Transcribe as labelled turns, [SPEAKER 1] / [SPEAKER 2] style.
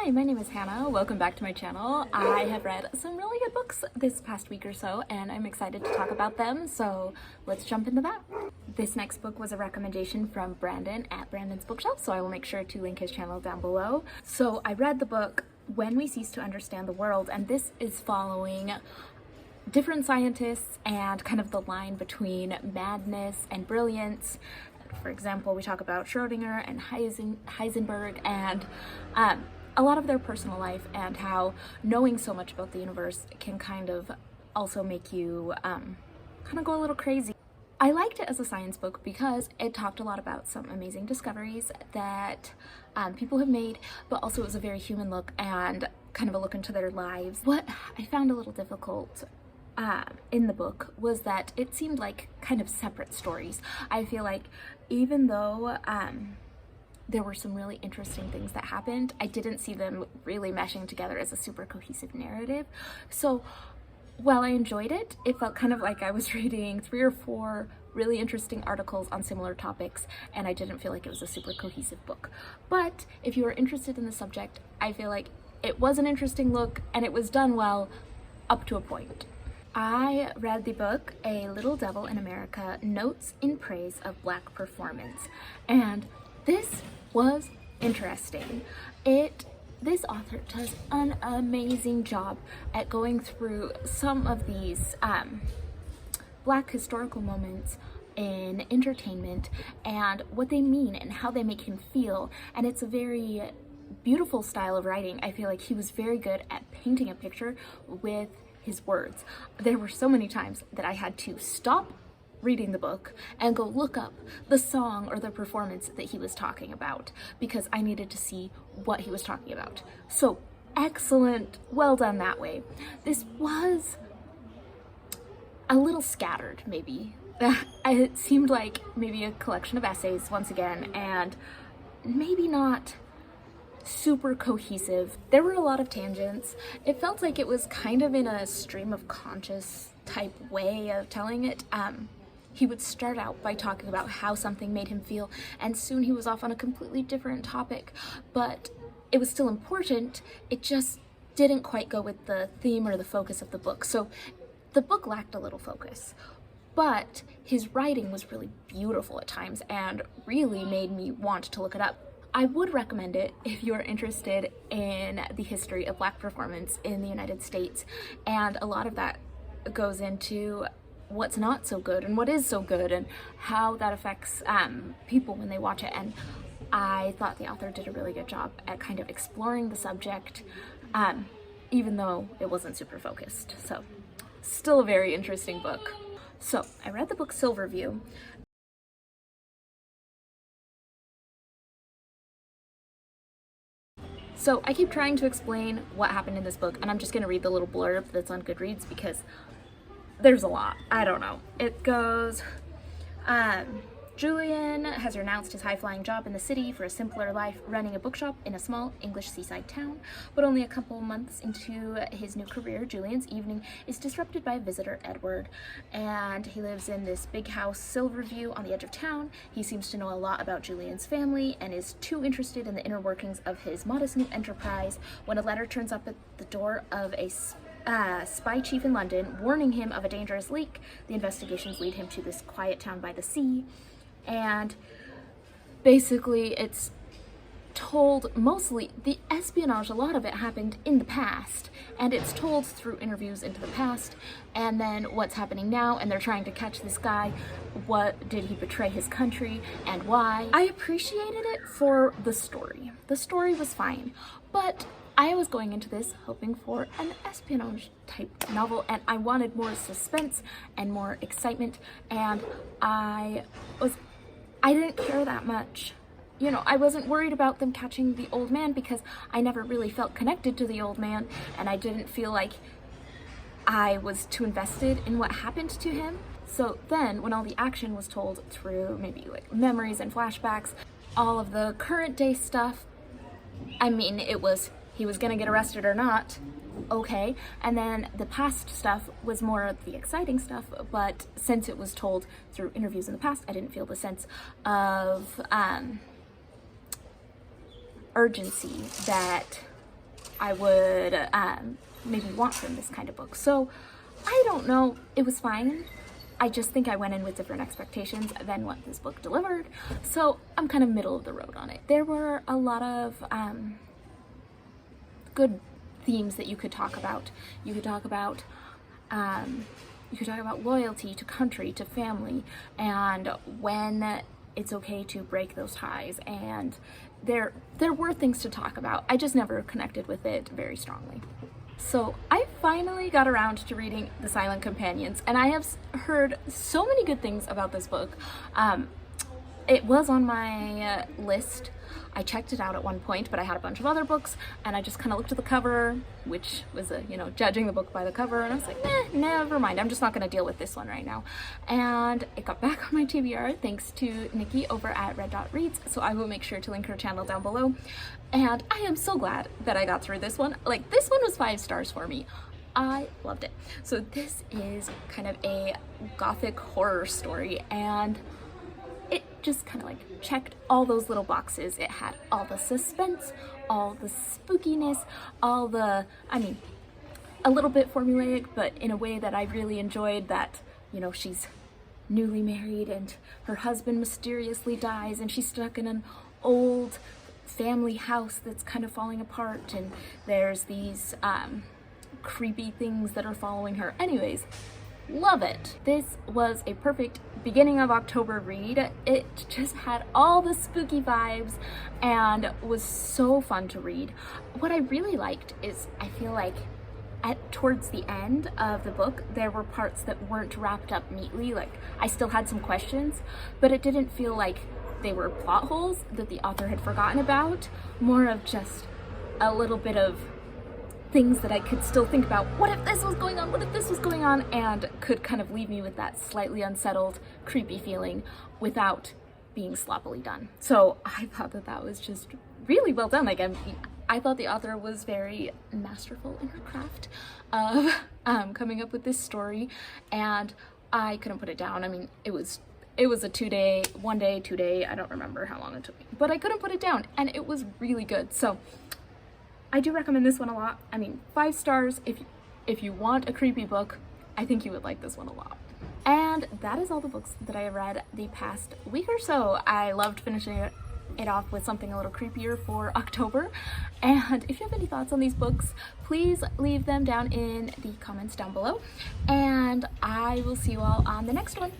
[SPEAKER 1] Hi, my name is Hannah. Welcome back to my channel. I have read some really good books this past week or so, and I'm excited to talk about them, so let's jump into that. This next book was a recommendation from Brandon at Brandon's Bookshelf, so I will make sure to link his channel down below. So I read the book When We Cease to Understand the World, and this is following different scientists and kind of the line between madness and brilliance. For example, we talk about Schrodinger and Heisenberg and a lot of their personal life and how knowing so much about the universe can kind of also make you kind of go a little crazy. I liked it as a science book because it talked a lot about some amazing discoveries that people have made, but also it was a very human look and kind of a look into their lives. What I found a little difficult in the book was that it seemed like kind of separate stories. I feel like even though there were some really interesting things that happened, I didn't see them really meshing together as a super cohesive narrative. So while I enjoyed it, it felt kind of like I was reading 3 or 4 really interesting articles on similar topics, and I didn't feel like it was a super cohesive book. But if you are interested in the subject, I feel like it was an interesting look and it was done well up to a point. I read the book A Little Devil in America, Notes in Praise of Black Performance, and this was interesting. This author does an amazing job at going through some of these Black historical moments in entertainment and what they mean and how they make him feel, and it's a very beautiful style of writing. I feel like he was very good at painting a picture with his words. There were so many times that I had to stop reading the book and go look up the song or the performance that he was talking about because I needed to see what he was talking about. So excellent, well done that way. This was a little scattered, maybe. It seemed like maybe a collection of essays once again, and maybe not super cohesive. There were a lot of tangents. It felt like it was kind of in a stream of conscious type way of telling it. He would start out by talking about how something made him feel, and soon he was off on a completely different topic, but it was still important. It just didn't quite go with the theme or the focus of the book. So the book lacked a little focus, but his writing was really beautiful at times and really made me want to look it up. I would recommend it if you're interested in the history of Black performance in the United States, and a lot of that goes into what's not so good and what is so good and how that affects people when they watch it. And I thought the author did a really good job at kind of exploring the subject, even though it wasn't super focused. So still a very interesting book. So I read the book Silverview. So I keep trying to explain what happened in this book, and I'm just gonna read the little blurb that's on Goodreads because there's a lot. I don't know. It goes, Julian has renounced his high-flying job in the city for a simpler life running a bookshop in a small English seaside town. But only a couple months into his new career, Julian's evening is disrupted by a visitor, Edward. And he lives in this big house, Silverview, on the edge of town. He seems to know a lot about Julian's family and is too interested in the inner workings of his modest new enterprise when a letter turns up at the door of a spy chief in London warning him of a dangerous leak. The investigations lead him to this quiet town by the sea, and basically it's told mostly the espionage, a lot of it happened in the past, and it's told through interviews into the past and then what's happening now, and they're trying to catch this guy. What did he betray his country and why? I appreciated it for the story. The story was fine, but I was going into this hoping for an espionage type novel, and I wanted more suspense and more excitement, and I didn't care that much. You know, I wasn't worried about them catching the old man because I never really felt connected to the old man, and I didn't feel like I was too invested in what happened to him. So then when all the action was told through maybe like memories and flashbacks, all of the current day stuff, I mean, it was he was gonna get arrested or not, okay, and then the past stuff was more of the exciting stuff, but since it was told through interviews in the past, I didn't feel the sense of urgency that I would maybe want from this kind of book. So I don't know, it was fine. I just think I went in with different expectations than what this book delivered. So I'm kind of middle of the road on it. There were a lot of good themes that you could talk about. You could talk about loyalty to country, to family, and when it's okay to break those ties. And there were things to talk about. I just never connected with it very strongly. So I finally got around to reading The Silent Companions, and I have heard so many good things about this book. It was on my list. I checked it out at one point, but I had a bunch of other books, and I just kind of looked at the cover, which was judging the book by the cover, and I was like, never mind, I'm just not going to deal with this one right now. And it got back on my TBR thanks to Nikki over at Red Dot Reads, so I will make sure to link her channel down below. And I am so glad that I got through this one. Like, this one was 5 stars for me. I loved it. So this is kind of a gothic horror story, and it just kind of like checked all those little boxes. It had all the suspense, all the spookiness, all the, a little bit formulaic, but in a way that I really enjoyed, that, she's newly married and her husband mysteriously dies and she's stuck in an old family house that's kind of falling apart, and there's these creepy things that are following her. Anyways, love it. This was a perfect beginning of October read. It just had all the spooky vibes and was so fun to read. What I really liked is, I feel like towards the end of the book, there were parts that weren't wrapped up neatly. Like, I still had some questions, but it didn't feel like they were plot holes that the author had forgotten about. More of just a little bit of things that I could still think about. What if this was going on? What if this was going on? And could kind of leave me with that slightly unsettled, creepy feeling without being sloppily done. So I thought that was just really well done. Like, I thought the author was very masterful in her craft of coming up with this story, and I couldn't put it down. It was a 2 day, 1 day, 2 day, I don't remember how long it took me, but I couldn't put it down, and it was really good. So I do recommend this one a lot. 5 stars. If you want a creepy book, I think you would like this one a lot. And that is all the books that I have read the past week or so. I loved finishing it off with something a little creepier for October. And if you have any thoughts on these books, please leave them down in the comments down below. And I will see you all on the next one.